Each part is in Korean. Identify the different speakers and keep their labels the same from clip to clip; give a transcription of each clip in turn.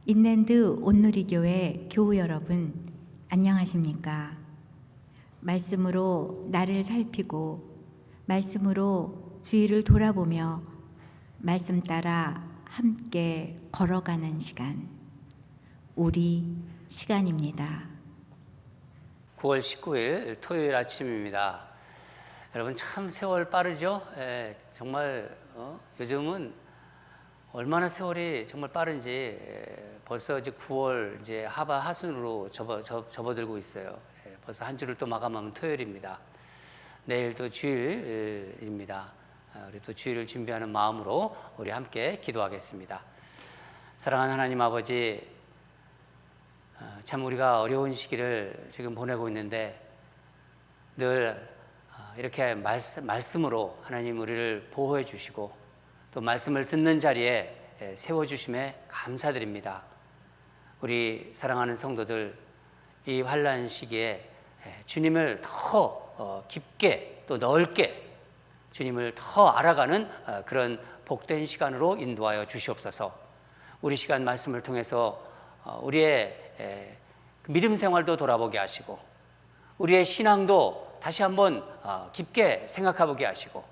Speaker 1: 인랜드 온누리교회 교우 여러분, 안녕하십니까? 말씀으로 나를 살피고 말씀으로 주위를 돌아보며 말씀 따라 함께 걸어가는 시간, 우리 시간입니다.
Speaker 2: 9월 19일 토요일 아침입니다. 여러분 참 세월 빠르죠? 정말 요즘은 얼마나 세월이 정말 빠른지 벌써 이제 9월 이제 하순으로 접어들고 있어요. 벌써 한 주를 또 마감하면 토요일입니다. 내일 또 주일입니다. 우리 또 주일을 준비하는 마음으로 우리 함께 기도하겠습니다. 사랑하는 하나님 아버지, 참 우리가 어려운 시기를 지금 보내고 있는데 늘 이렇게 말씀으로 하나님 우리를 보호해 주시고 또 말씀을 듣는 자리에 세워주심에 감사드립니다. 우리 사랑하는 성도들, 이 환난 시기에 주님을 더 깊게 또 넓게 주님을 더 알아가는 그런 복된 시간으로 인도하여 주시옵소서. 우리 시간 말씀을 통해서 우리의 믿음 생활도 돌아보게 하시고 우리의 신앙도 다시 한번 깊게 생각해보게 하시고,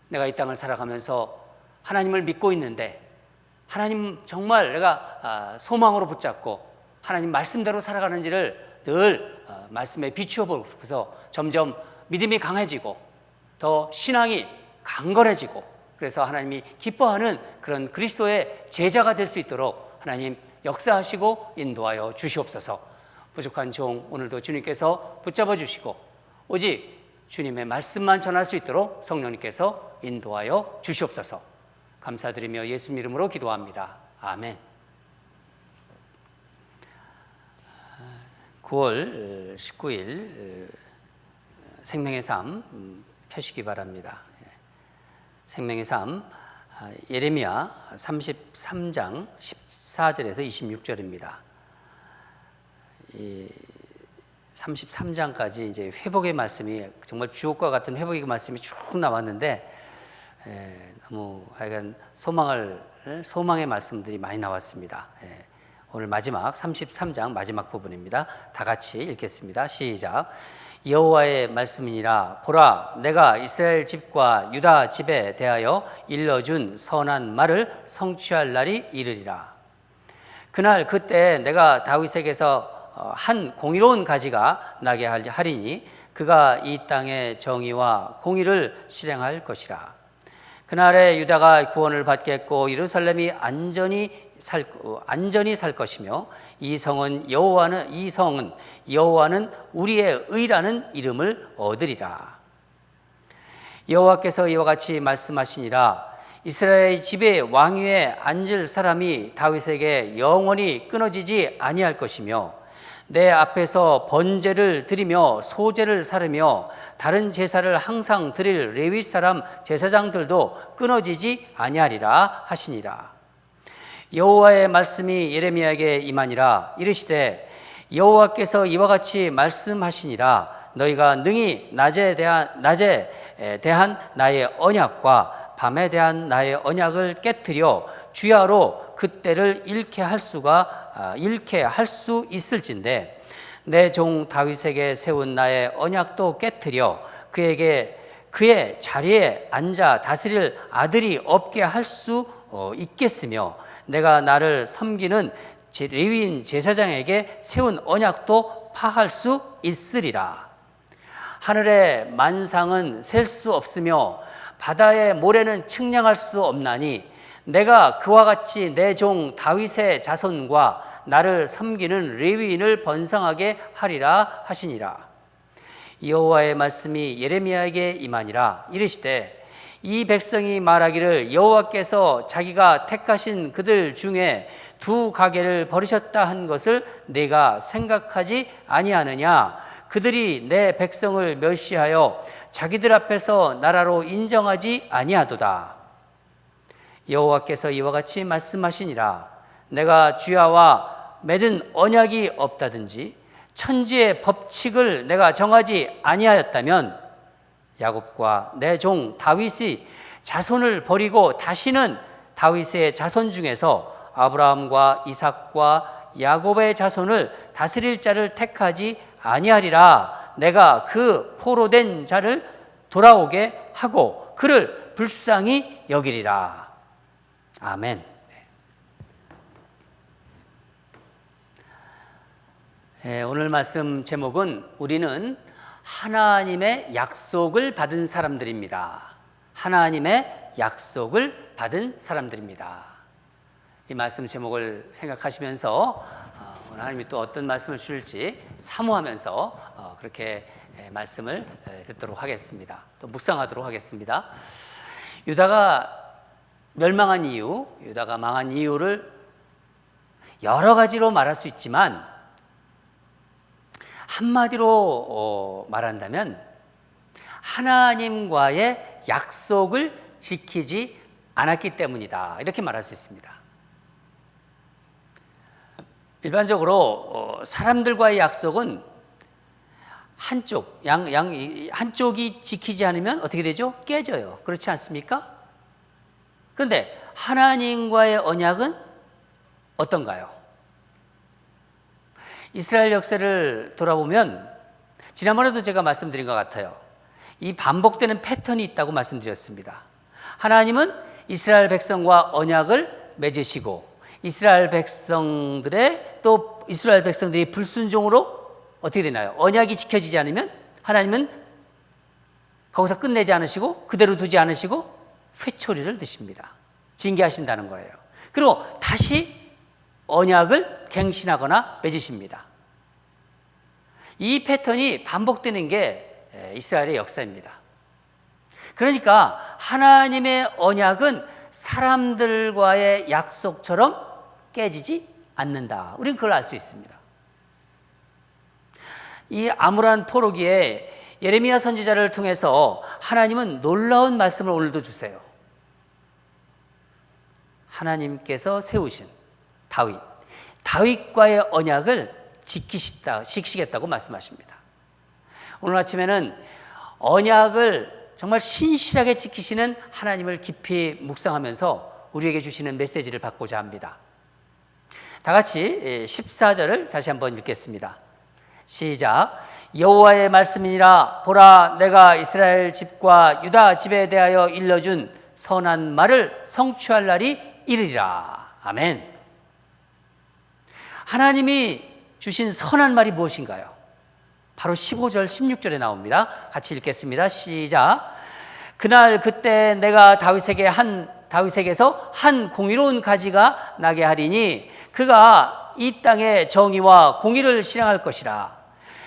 Speaker 2: 내가 이 땅을 살아가면서 하나님을 믿고 있는데 하나님 정말 내가 소망으로 붙잡고 하나님 말씀대로 살아가는지를 늘 말씀에 비추어 보고서 점점 믿음이 강해지고 더 신앙이 강건해지고, 그래서 하나님이 기뻐하는 그런 그리스도의 제자가 될 수 있도록 하나님 역사하시고 인도하여 주시옵소서. 부족한 종 오늘도 주님께서 붙잡아 주시고 오직 주님의 말씀만 전할 수 있도록 성령님께서 인도하여 주시옵소서. 감사드리며 예수님 이름으로 기도합니다. 아멘. 9월 19일 생명의 삶 펴시기 바랍니다. 생명의 삶 예레미야 33장 14절에서 26절입니다. 이 33장까지 이제 회복의 말씀이 정말 주옥과 같은 회복의 말씀이 쭉 나왔는데 너무 하여간 소망의 말씀들이 많이 나왔습니다. 오늘 마지막 33장 마지막 부분입니다. 다 같이 읽겠습니다. 시작. 여호와의 말씀이니라. 보라, 내가 이스라엘 집과 유다 집에 대하여 일러준 선한 말을 성취할 날이 이르리라. 그날 그때 내가 다윗에게서 한 공의로운 가지가 나게 하리니 그가 이 땅의 정의와 공의를 실행할 것이라. 그날에 유다가 구원을 받겠고 예루살렘이 안전히 살 것이며 이 성은 여호와는 우리의 의라는 이름을 얻으리라. 여호와께서 이와 같이 말씀하시니라. 이스라엘 집의 왕위에 앉을 사람이 다윗에게 영원히 끊어지지 아니할 것이며 내 앞에서 번제를 드리며 소제를 사르며 다른 제사를 항상 드릴 레위 사람 제사장들도 끊어지지 아니하리라 하시니라. 여호와의 말씀이 예레미야에게 임하니라. 이르시되 여호와께서 이와 같이 말씀하시니라. 너희가 능히 낮에 대한 나의 언약과 밤에 대한 나의 언약을 깨트려 주야로 그때를 잃게 할 수 있을진데 내 종 다윗에게 세운 나의 언약도 깨트려 그의 자리에 앉아 다스릴 아들이 없게 할 수 있겠으며 내가 나를 섬기는 레위인 제사장에게 세운 언약도 파할 수 있으리라. 하늘의 만상은 셀 수 없으며 바다의 모래는 측량할 수 없나니 내가 그와 같이 내 종 다윗의 자손과 나를 섬기는 레위인을 번성하게 하리라 하시니라. 여호와의 말씀이 예레미야에게 임하니라. 이르시되 이 백성이 말하기를 여호와께서 자기가 택하신 그들 중에 두 가게를 버리셨다 한 것을 내가 생각하지 아니하느냐. 그들이 내 백성을 멸시하여 자기들 앞에서 나라로 인정하지 아니하도다. 여호와께서 이와 같이 말씀하시니라. 내가 주야와 맺은 언약이 없다든지 천지의 법칙을 내가 정하지 아니하였다면 야곱과 내 종 다윗이 자손을 버리고 다시는 다윗의 자손 중에서 아브라함과 이삭과 야곱의 자손을 다스릴 자를 택하지 아니하리라. 내가 그 포로된 자를 돌아오게 하고 그를 불쌍히 여기리라. 아멘. 오늘 말씀 제목은 우리는 하나님의 약속을 받은 사람들입니다. 하나님의 약속을 받은 사람들입니다. 이 말씀 제목을 생각하시면서 하나님이 또 어떤 말씀을 주실지 사모하면서 그렇게 말씀을 듣도록 하겠습니다. 또 묵상하도록 하겠습니다. 유다가 멸망한 이유, 유다가 망한 이유를 여러 가지로 말할 수 있지만 한마디로 말한다면 하나님과의 약속을 지키지 않았기 때문이다. 이렇게 말할 수 있습니다. 일반적으로 사람들과의 약속은 한쪽이 지키지 않으면 어떻게 되죠? 깨져요. 그렇지 않습니까? 그런데 하나님과의 언약은 어떤가요? 이스라엘 역사를 돌아보면 지난번에도 제가 말씀드린 것 같아요. 이 반복되는 패턴이 있다고 말씀드렸습니다. 하나님은 이스라엘 백성과 언약을 맺으시고 이스라엘 백성들이 불순종으로 어떻게 되나요? 언약이 지켜지지 않으면 하나님은 거기서 끝내지 않으시고 그대로 두지 않으시고 회초리를 드십니다. 징계하신다는 거예요. 그리고 다시 언약을 갱신하거나 맺으십니다. 이 패턴이 반복되는 게 이스라엘의 역사입니다. 그러니까 하나님의 언약은 사람들과의 약속처럼 깨지지 않는다. 우리는 그걸 알 수 있습니다. 이 암울한 포로기에 예레미야 선지자를 통해서 하나님은 놀라운 말씀을 오늘도 주세요. 하나님께서 세우신 다윗과의 언약을 지키시겠다고 말씀하십니다. 오늘 아침에는 언약을 정말 신실하게 지키시는 하나님을 깊이 묵상하면서 우리에게 주시는 메시지를 받고자 합니다. 다 같이 14절을 다시 한번 읽겠습니다. 시작. 여호와의 말씀이니라. 보라, 내가 이스라엘 집과 유다 집에 대하여 일러준 선한 말을 성취할 날이 이르리라. 아멘. 하나님이 주신 선한 말이 무엇인가요? 바로 15절 16절에 나옵니다. 같이 읽겠습니다. 시작. 그날 그때 내가 다윗에게서 한 공의로운 가지가 나게 하리니 그가 이 땅에 정의와 공의를 실행할 것이라.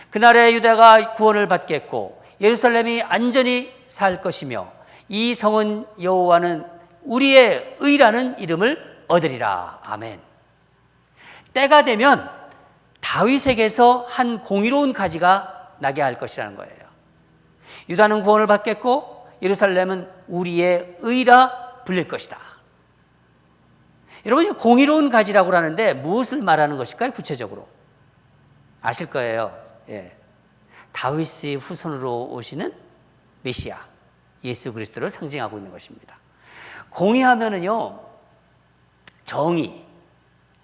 Speaker 2: 그날에 유다가 구원을 받겠고 예루살렘이 안전히 살 것이며 이 성은 여호와는 우리의 의라는 이름을 얻으리라. 아멘. 때가 되면 다윗에게서 한 공의로운 가지가 나게 할 것이라는 거예요. 유다는 구원을 받겠고 예루살렘은 우리의 의라 불릴 것이다. 여러분, 공의로운 가지라고 하는데 무엇을 말하는 것일까요? 구체적으로 아실 거예요. 다윗의 후손으로 오시는 메시아 예수 그리스도를 상징하고 있는 것입니다. 공의하면은요, 정의,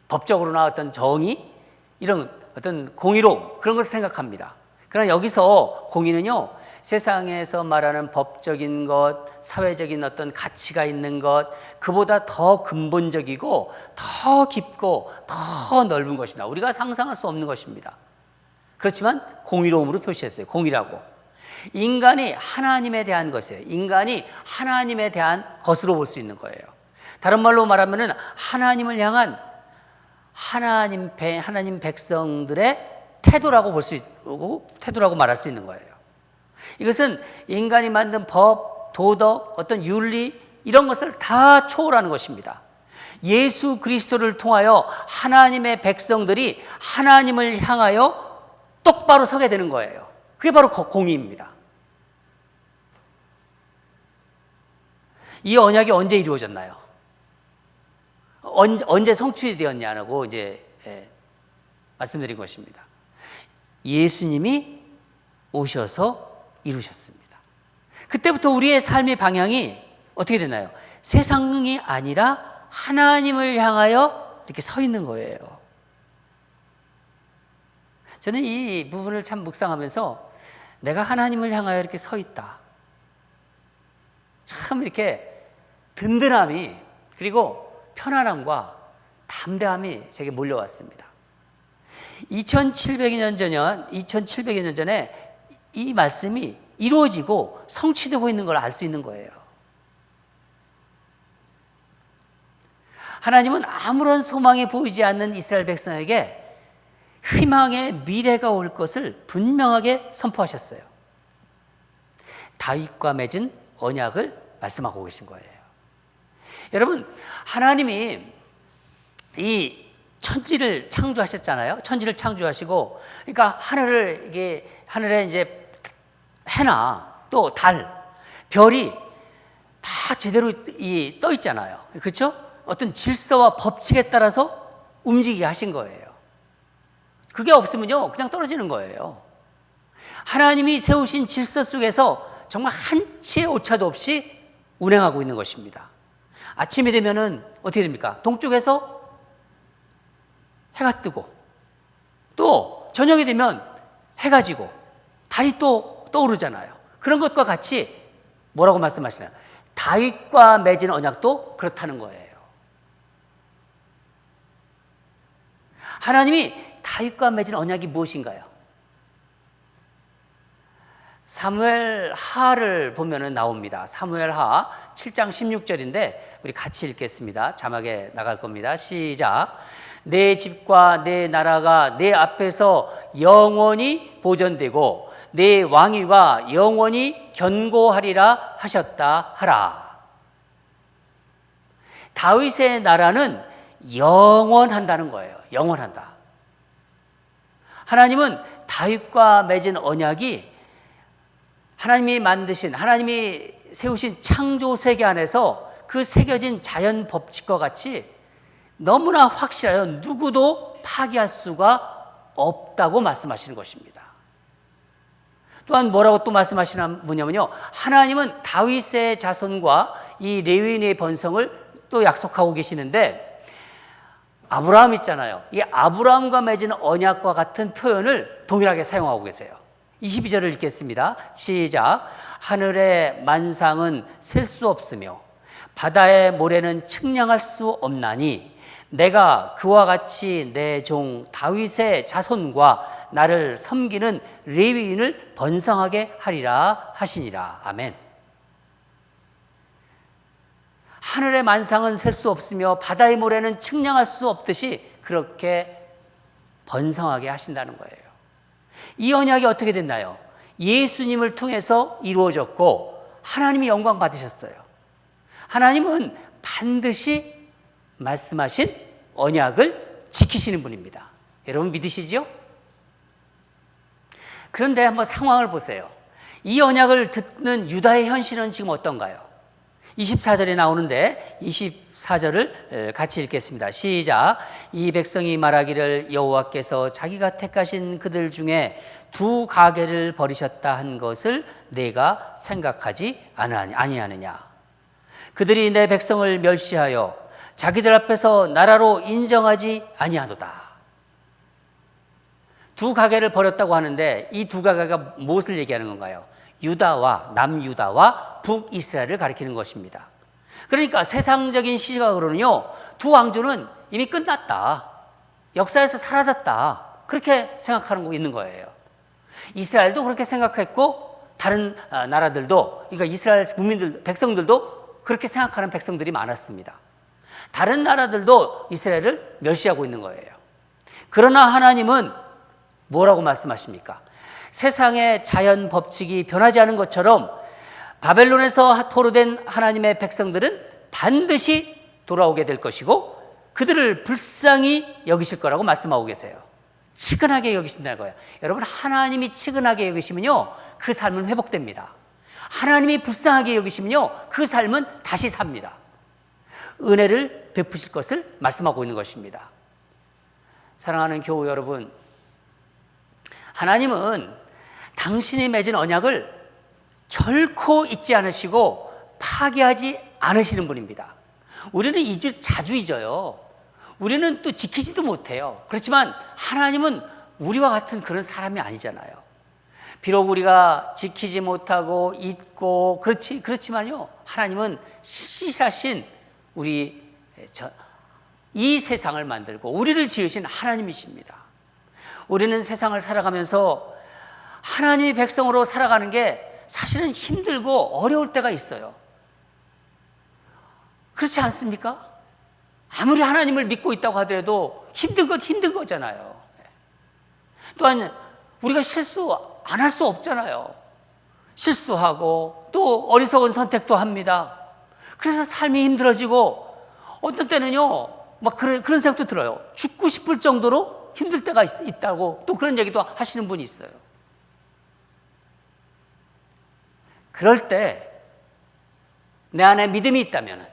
Speaker 2: 법적으로 나왔던 정의, 이런 어떤 공의로움, 그런 것을 생각합니다. 그러나 여기서 공의는요, 세상에서 말하는 법적인 것, 사회적인 어떤 가치가 있는 것, 그보다 더 근본적이고 더 깊고 더 넓은 것입니다. 우리가 상상할 수 없는 것입니다. 그렇지만 공의로움으로 표시했어요. 공의라고. 인간이 하나님에 대한 것이에요. 인간이 하나님에 대한 것으로 볼 수 있는 거예요. 다른 말로 말하면 하나님을 향한 하나님 백성들의 태도라고 볼 수 있고, 태도라고 말할 수 있는 거예요. 이것은 인간이 만든 법, 도덕, 어떤 윤리, 이런 것을 다 초월하는 것입니다. 예수 그리스도를 통하여 하나님의 백성들이 하나님을 향하여 똑바로 서게 되는 거예요. 그게 바로 공의입니다. 이 언약이 언제 이루어졌나요? 언제 성취되었냐고 이제 말씀드린 것입니다. 예수님이 오셔서 이루셨습니다. 그때부터 우리의 삶의 방향이 어떻게 되나요? 세상이 아니라 하나님을 향하여 이렇게 서 있는 거예요. 저는 이 부분을 참 묵상하면서 내가 하나님을 향하여 이렇게 서 있다. 참 이렇게 든든함이 그리고 편안함과 담대함이 제게 몰려왔습니다. 2700년 전에 이 말씀이 이루어지고 성취되고 있는 걸 알 수 있는 거예요. 하나님은 아무런 소망이 보이지 않는 이스라엘 백성에게 희망의 미래가 올 것을 분명하게 선포하셨어요. 다윗과 맺은 언약을 말씀하고 계신 거예요. 여러분, 하나님이 이 천지를 창조하셨잖아요. 천지를 창조하시고, 그러니까 하늘에 이제 해나 또 달, 별이 다 제대로 떠 있잖아요. 그렇죠? 어떤 질서와 법칙에 따라서 움직이게 하신 거예요. 그게 없으면요, 그냥 떨어지는 거예요. 하나님이 세우신 질서 속에서 정말 한치의 오차도 없이 운행하고 있는 것입니다. 아침이 되면은 어떻게 됩니까? 동쪽에서 해가 뜨고, 또 저녁이 되면 해가 지고 달이 또 떠오르잖아요. 그런 것과 같이 뭐라고 말씀하시나요? 다윗과 맺은 언약도 그렇다는 거예요. 하나님이 다윗과 맺은 언약이 무엇인가요? 사무엘 하를 보면은 나옵니다. 사무엘 하 7장 16절인데 우리 같이 읽겠습니다. 자막에 나갈 겁니다. 시작. 내 집과 내 나라가 내 앞에서 영원히 보존되고 내 왕위가 영원히 견고하리라 하셨다 하라. 다윗의 나라는 영원한다는 거예요. 영원한다. 하나님은 다윗과 맺은 언약이 하나님이 세우신 창조 세계 안에서 그 새겨진 자연 법칙과 같이 너무나 확실하여 누구도 파기할 수가 없다고 말씀하시는 것입니다. 또한 뭐라고 또 말씀하시나 뭐냐면요, 하나님은 다윗의 자손과 이 레위인의 번성을 또 약속하고 계시는데, 아브라함 있잖아요. 이 아브라함과 맺은 언약과 같은 표현을 동일하게 사용하고 계세요. 22절을 읽겠습니다. 시작. 하늘의 만상은 셀 수 없으며 바다의 모래는 측량할 수 없나니 내가 그와 같이 내 종 다윗의 자손과 나를 섬기는 레위인을 번성하게 하리라 하시니라. 아멘. 하늘의 만상은 셀 수 없으며 바다의 모래는 측량할 수 없듯이 그렇게 번성하게 하신다는 거예요. 이 언약이 어떻게 됐나요? 예수님을 통해서 이루어졌고 하나님이 영광 받으셨어요. 하나님은 반드시 말씀하신 언약을 지키시는 분입니다. 여러분 믿으시죠? 그런데 한번 상황을 보세요. 이 언약을 듣는 유다의 현실은 지금 어떤가요? 24절에 나오는데 24절을 같이 읽겠습니다. 시작. 이 백성이 말하기를 여호와께서 자기가 택하신 그들 중에 두 가게를 버리셨다 한 것을 내가 생각하지 아니하느냐. 그들이 내 백성을 멸시하여 자기들 앞에서 나라로 인정하지 아니하도다. 두 가게를 버렸다고 하는데 이 두 가게가 무엇을 얘기하는 건가요? 유다와 남유다와 북이스라엘을 가리키는 것입니다. 그러니까 세상적인 시각으로는요, 두 왕조는 이미 끝났다, 역사에서 사라졌다, 그렇게 생각하는 거 있는 거예요. 이스라엘도 그렇게 생각했고 다른 나라들도, 그러니까 이스라엘 국민들, 백성들도 그렇게 생각하는 백성들이 많았습니다. 다른 나라들도 이스라엘을 멸시하고 있는 거예요. 그러나 하나님은 뭐라고 말씀하십니까? 세상의 자연 법칙이 변하지 않은 것처럼 바벨론에서 포로된 하나님의 백성들은 반드시 돌아오게 될 것이고 그들을 불쌍히 여기실 거라고 말씀하고 계세요. 치근하게 여기신다는 거예요. 여러분, 하나님이 치근하게 여기시면요, 그 삶은 회복됩니다. 하나님이 불쌍하게 여기시면요, 그 삶은 다시 삽니다. 은혜를 베푸실 것을 말씀하고 있는 것입니다. 사랑하는 교우 여러분, 하나님은 당신이 맺은 언약을 결코 잊지 않으시고 파기하지 않으시는 분입니다. 우리는 자주 잊어요. 우리는 또 지키지도 못해요. 그렇지만 하나님은 우리와 같은 그런 사람이 아니잖아요. 비록 우리가 지키지 못하고 잊고 그렇지만요, 하나님은 신실하신 이 세상을 만들고 우리를 지으신 하나님이십니다. 우리는 세상을 살아가면서 하나님의 백성으로 살아가는 게 사실은 힘들고 어려울 때가 있어요. 그렇지 않습니까? 아무리 하나님을 믿고 있다고 하더라도 힘든 거잖아요. 또한 우리가 실수 안 할 수 없잖아요. 실수하고 또 어리석은 선택도 합니다. 그래서 삶이 힘들어지고 어떤 때는요, 막 그런 생각도 들어요. 죽고 싶을 정도로 힘들 때가 있다고 또 그런 얘기도 하시는 분이 있어요. 그럴 때 내 안에 믿음이 있다면,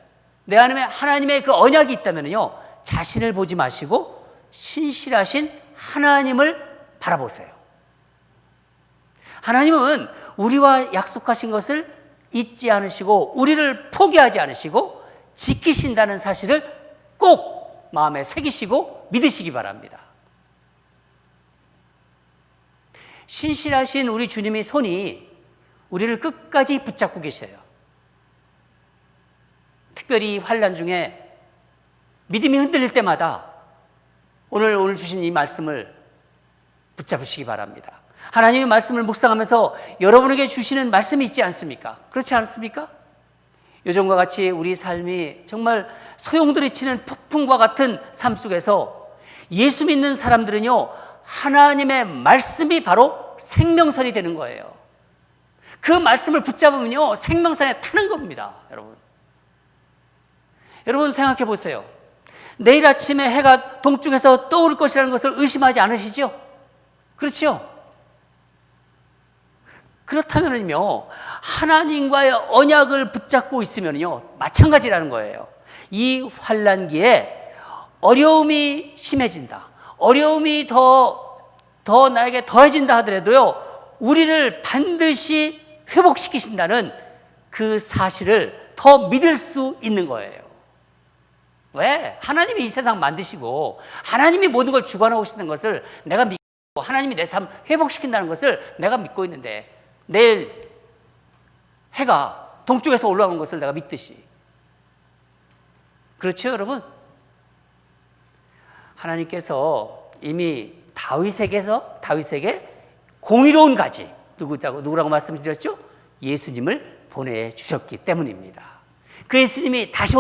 Speaker 2: 내 안에 하나님의 그 언약이 있다면요, 자신을 보지 마시고 신실하신 하나님을 바라보세요. 하나님은 우리와 약속하신 것을 잊지 않으시고 우리를 포기하지 않으시고 지키신다는 사실을 꼭 마음에 새기시고 믿으시기 바랍니다. 신실하신 우리 주님의 손이 우리를 끝까지 붙잡고 계셔요. 특별히 환난 중에 믿음이 흔들릴 때마다 오늘 주신 이 말씀을 붙잡으시기 바랍니다. 하나님의 말씀을 묵상하면서 여러분에게 주시는 말씀이 있지 않습니까? 그렇지 않습니까? 요즘과 같이 우리 삶이 정말 소용돌이치는 폭풍과 같은 삶 속에서 예수 믿는 사람들은요, 하나님의 말씀이 바로 생명선이 되는 거예요. 그 말씀을 붙잡으면요, 생명선에 타는 겁니다. 여러분 생각해 보세요. 내일 아침에 해가 동쪽에서 떠오를 것이라는 것을 의심하지 않으시죠? 그렇죠? 그렇다면요, 하나님과의 언약을 붙잡고 있으면요, 마찬가지라는 거예요. 이 환난기에 어려움이 심해진다, 어려움이 더 나에게 더해진다 하더라도요, 우리를 반드시 회복시키신다는 그 사실을 더 믿을 수 있는 거예요. 왜? 하나님이 이 세상 만드시고 하나님이 모든 걸 주관하시는 것을 내가 믿고, 하나님이 내 삶 회복시킨다는 것을 내가 믿고 있는데, 내일 해가 동쪽에서 올라오는 것을 내가 믿듯이, 그렇죠 여러분? 하나님께서 이미 다윗에게 공의로운 가지, 누구라고 말씀드렸죠? 예수님을 보내주셨기 때문입니다. 그 예수님이 다시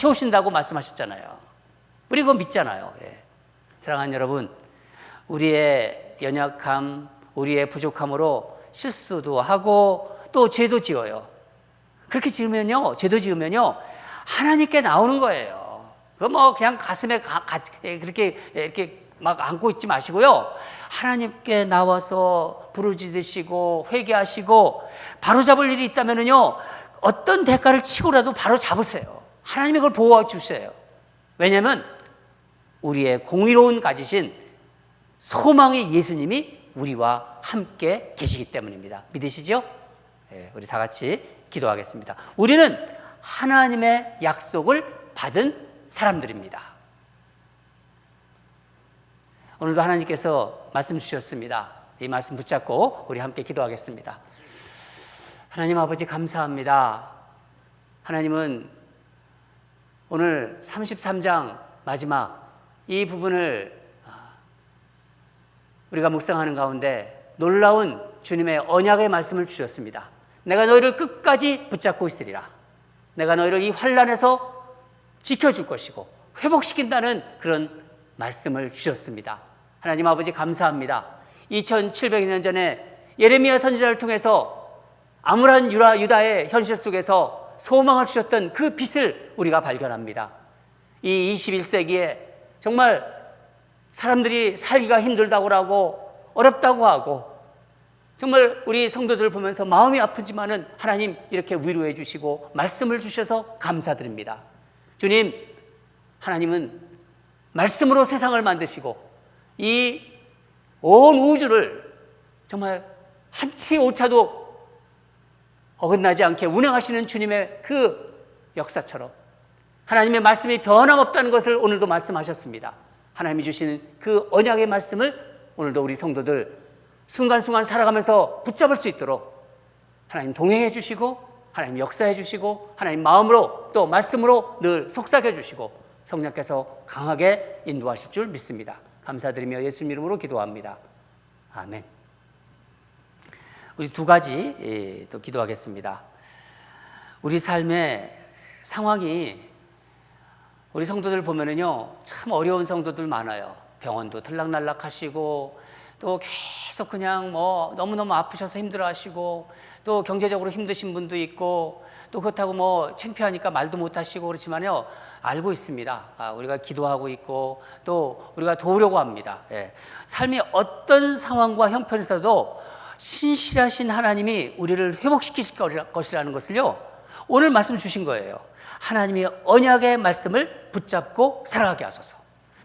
Speaker 2: 오신다고 말씀하셨잖아요. 우리 그거 믿잖아요. 예. 사랑하는 여러분, 우리의 연약함, 우리의 부족함으로 실수도 하고 또 죄도 지어요. 그렇게 죄도 지으면요, 하나님께 나오는 거예요. 그거 그냥 가슴에 이렇게 막 안고 있지 마시고요, 하나님께 나와서 부르짖으시고 회개하시고 바로잡을 일이 있다면요, 어떤 대가를 치고라도 바로 잡으세요. 하나님이 그걸 보호해 주세요. 왜냐하면 우리의 공의로운 가지신 소망의 예수님이 우리와 함께 계시기 때문입니다. 믿으시죠? 네, 우리 다 같이 기도하겠습니다. 우리는 하나님의 약속을 받은 사람들입니다. 오늘도 하나님께서 말씀 주셨습니다. 이 말씀 붙잡고 우리 함께 기도하겠습니다. 하나님 아버지 감사합니다. 하나님은 오늘 33장 마지막 이 부분을 우리가 묵상하는 가운데 놀라운 주님의 언약의 말씀을 주셨습니다. 내가 너희를 끝까지 붙잡고 있으리라. 내가 너희를 이 환난에서 지켜줄 것이고 회복시킨다는 그런 말씀을 주셨습니다. 하나님 아버지 감사합니다. 2700년 전에 예레미야 선지자를 통해서 암울한 유다의 현실 속에서 소망을 주셨던 그 빛을 우리가 발견합니다. 이 21세기에 정말 사람들이 살기가 힘들다고 하고 어렵다고 하고 정말 우리 성도들을 보면서 마음이 아프지만은 하나님 이렇게 위로해 주시고 말씀을 주셔서 감사드립니다. 주님, 하나님은 말씀으로 세상을 만드시고 이 온 우주를 정말 한치 오차도 어긋나지 않게 운행하시는 주님의 그 역사처럼 하나님의 말씀이 변함없다는 것을 오늘도 말씀하셨습니다. 하나님이 주시는 그 언약의 말씀을 오늘도 우리 성도들 순간순간 살아가면서 붙잡을 수 있도록 하나님 동행해 주시고, 하나님 역사해 주시고, 하나님 마음으로 또 말씀으로 늘 속삭여 주시고, 성령께서 강하게 인도하실 줄 믿습니다. 감사드리며 예수님 이름으로 기도합니다. 아멘. 우리 두 가지 또 기도하겠습니다. 우리 삶의 상황이, 우리 성도들 보면은요, 참 어려운 성도들 많아요. 병원도 들락날락 하시고, 또 계속 그냥 뭐 너무너무 아프셔서 힘들어 하시고, 또 경제적으로 힘드신 분도 있고, 또 그렇다고 뭐 창피하니까 말도 못 하시고 그렇지만요, 알고 있습니다. 우리가 기도하고 있고, 또 우리가 도우려고 합니다. 예. 삶이 어떤 상황과 형편에서도 신실하신 하나님이 우리를 회복시키실 것이라는 것을요, 오늘 말씀 주신 거예요. 하나님의 언약의 말씀을 붙잡고 살아가게 하소서.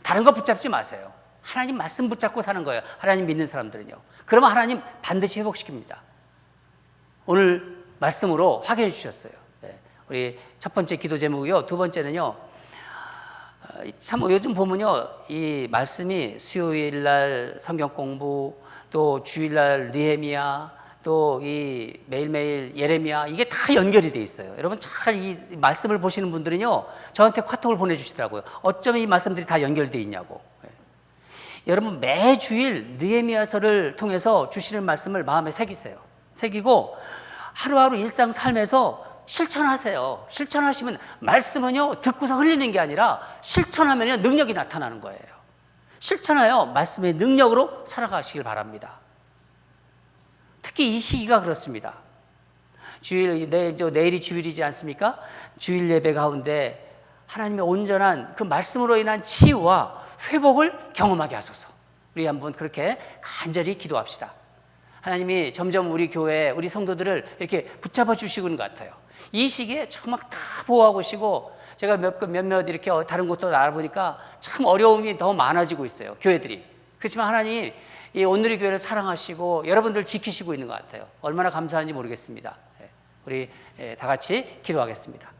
Speaker 2: 다른 거 붙잡지 마세요. 하나님 말씀 붙잡고 사는 거예요. 하나님 믿는 사람들은요. 그러면 하나님 반드시 회복시킵니다. 오늘 말씀으로 확인해 주셨어요. 우리 첫 번째 기도 제목이요. 두 번째는요, 참 요즘 보면요, 이 말씀이 수요일 날 성경 공부, 또 주일날 느헤미야, 또 이 매일매일 예레미야, 이게 다 연결이 돼 있어요. 여러분 잘 이 말씀을 보시는 분들은요, 저한테 카톡을 보내주시더라고요. 어쩌면 이 말씀들이 다 연결돼 있냐고. 여러분 매주일 느헤미야서를 통해서 주시는 말씀을 마음에 새기세요. 새기고 하루하루 일상 삶에서 실천하세요. 실천하시면, 말씀은요 듣고서 흘리는 게 아니라 실천하면 능력이 나타나는 거예요. 실천하여 말씀의 능력으로 살아가시길 바랍니다. 특히 이 시기가 그렇습니다. 내일이 주일이지 않습니까? 주일 예배 가운데 하나님의 온전한 그 말씀으로 인한 치유와 회복을 경험하게 하소서. 우리 한번 그렇게 간절히 기도합시다. 하나님이 점점 우리 교회, 우리 성도들을 이렇게 붙잡아 주시는 것 같아요. 이 시기에 정말 다 보호하고 계시고, 제가 몇몇 이렇게 다른 곳도 알아보니까 참 어려움이 더 많아지고 있어요, 교회들이. 그렇지만 하나님 이 온누리 교회를 사랑하시고 여러분들 지키시고 있는 것 같아요. 얼마나 감사한지 모르겠습니다. 우리 다 같이 기도하겠습니다.